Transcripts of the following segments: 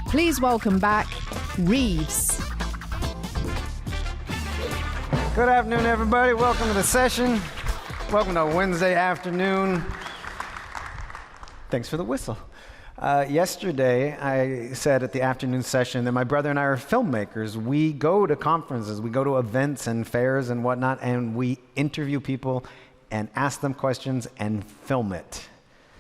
Please welcome back Reeves. Good afternoon, everybody. Welcome to the session. Welcome to Wednesday afternoon. Thanks for the whistle. Yesterday, I said at the afternoon session that my brother and I are filmmakers. We go to conferences, we go to events and fairs and whatnot, and we interview people and ask them questions and film it.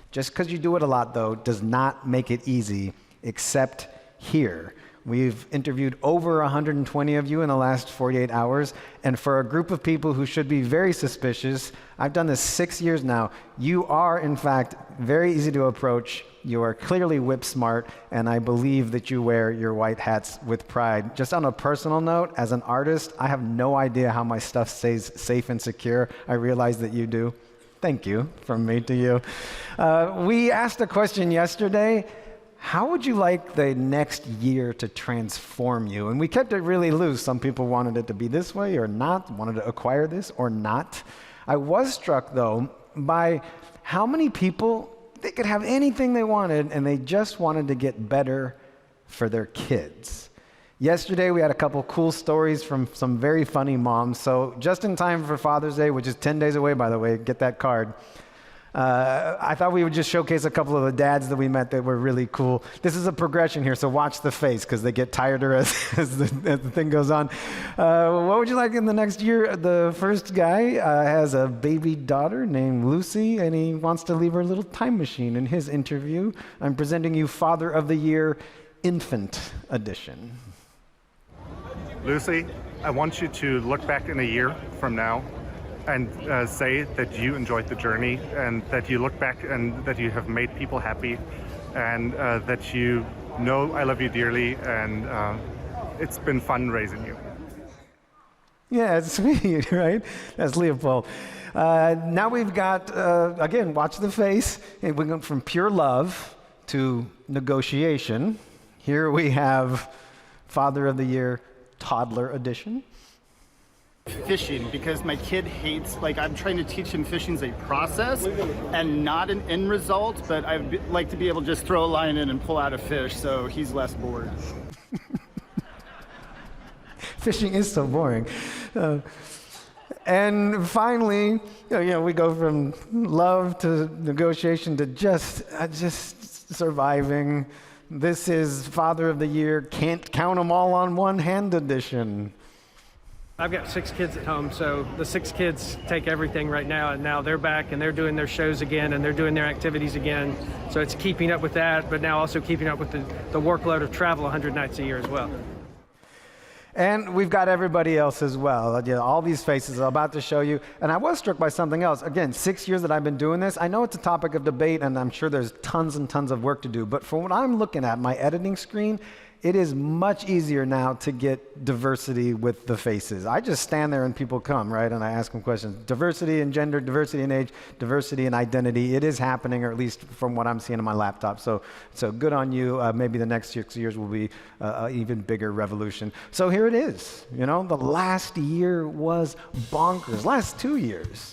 Just because you do it a lot, though, does not make it easy, except here. We've interviewed over 120 of you in the last 48 hours, and for a group of people who should be very suspicious, I've done this 6 years now. You are, in fact, very easy to approach. You are clearly whip smart, and I believe that you wear your white hats with pride. Just on a personal note, as an artist, I have no idea how my stuff stays safe and secure. I realize that you do. Thank you, from me to you. We asked a question yesterday. How would you like the next year to transform you? And we kept it really loose. Some people wanted it to be this way or not, wanted to acquire this or not. I was struck, though, by how many people, they could have anything they wanted, and they just wanted to get better for their kids. Yesterday, we had a couple cool stories from some very funny moms. So just in time for Father's Day, which is 10 days away, by the way, get that card. I thought we would just showcase a couple of the dads that we met that were really cool. This is a progression here, so watch the face because they get tireder as the thing goes on. What would you like in the next year? The first guy has a baby daughter named Lucy, and he wants to leave her little time machine. In his interview, I'm presenting you Father of the Year Infant Edition. Lucy, I want you to look back in a year from now and say that you enjoyed the journey, and that you look back and that you have made people happy, and that you know I love you dearly, and it's been fun raising you. Yeah, it's sweet, right? That's Leopold. Now we've got, again, watch the face. We went from pure love to negotiation. Here we have Father of the Year Toddler Edition. Fishing, because my kid hates, I'm trying to teach him fishing's a process and not an end result, but I'd like to be able to just throw a line in and pull out a fish so he's less bored. Fishing is so boring. And finally, we go from love to negotiation to just surviving. This is Father of the Year, Can't Count Them All on One Hand Edition. I've got 6 kids at home, so the 6 kids take everything right now, and now they're back and they're doing their shows again and they're doing their activities again. So it's keeping up with that, but now also keeping up with the workload of travel 100 nights a year as well. And we've got everybody else as well. All these faces I'm about to show you. And I was struck by something else. Again, 6 years that I've been doing this. I know it's a topic of debate, and I'm sure there's tons and tons of work to do. But from what I'm looking at, my editing screen, it is much easier now to get diversity with the faces. I just stand there and people come, right? And I ask them questions. Diversity in gender, diversity in age, diversity in identity. It is happening, or at least from what I'm seeing on my laptop. So good on you. Maybe the next 6 years will be an even bigger revolution. So here it is. The last year was bonkers. Last 2 years.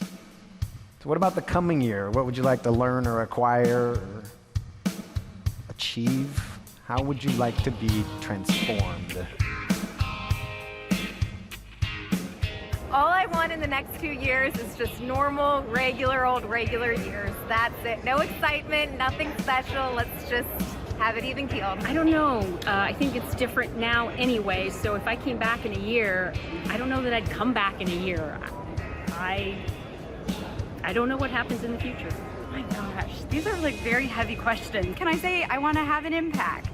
So what about the coming year? What would you like to learn or acquire or achieve? How would you like to be transformed? All I want in the next 2 years is just normal, regular years. That's it. No excitement, nothing special. Let's just have it even keeled. I don't know. I think it's different now anyway. So if I came back in a year, I don't know that I'd come back in a year. I don't know what happens in the future. Oh my gosh, these are very heavy questions. Can I say I want to have an impact?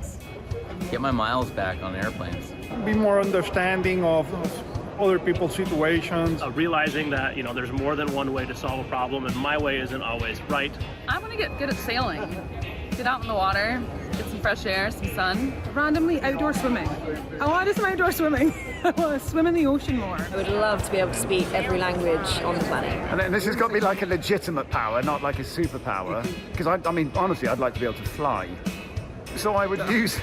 Get my miles back on airplanes. Be more understanding of other people's situations. Realizing that, there's more than one way to solve a problem, and my way isn't always right. I want to get good at sailing. Get out in the water, get some fresh air, some sun. Randomly outdoor swimming. I want to do some outdoor swimming. I want to swim in the ocean more. I would love to be able to speak every language on the planet. And then this has got to be like a legitimate power, not like a superpower. Because honestly, I'd like to be able to fly. So I would use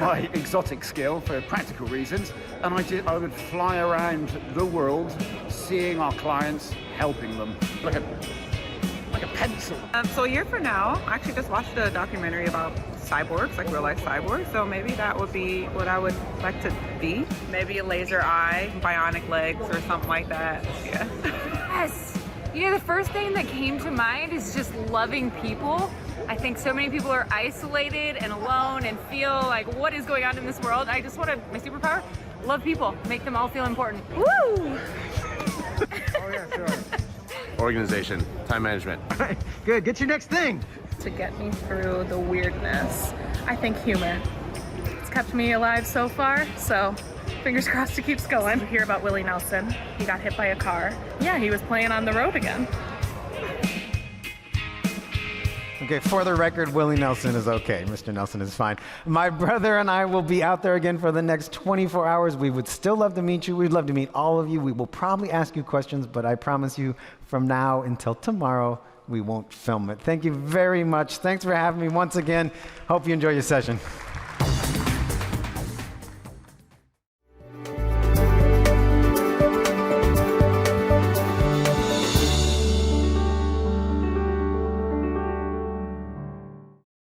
my exotic skill for practical reasons, and I would fly around the world, seeing our clients, helping them. Like a pencil. So a year from now, I actually just watched a documentary about cyborgs, like real life cyborgs. So maybe that would be what I would like to be. Maybe a laser eye, bionic legs, or something like that. Yeah. Yes. You know, the first thing that came to mind is just loving people. I think so many people are isolated and alone and feel like, what is going on in this world? I just want to, my superpower, love people, make them all feel important. Woo! Oh yeah, sure. Organization, time management. All right, good. Get your next thing. To get me through the weirdness, I think humor. It's kept me alive so far, so fingers crossed it keeps going. You hear about Willie Nelson. He got hit by a car. Yeah, he was playing on the road again. Okay, for the record, Willie Nelson is okay. Mr. Nelson is fine. My brother and I will be out there again for the next 24 hours. We would still love to meet you. We'd love to meet all of you. We will probably ask you questions, but I promise you from now until tomorrow, we won't film it. Thank you very much. Thanks for having me once again. Hope you enjoy your session.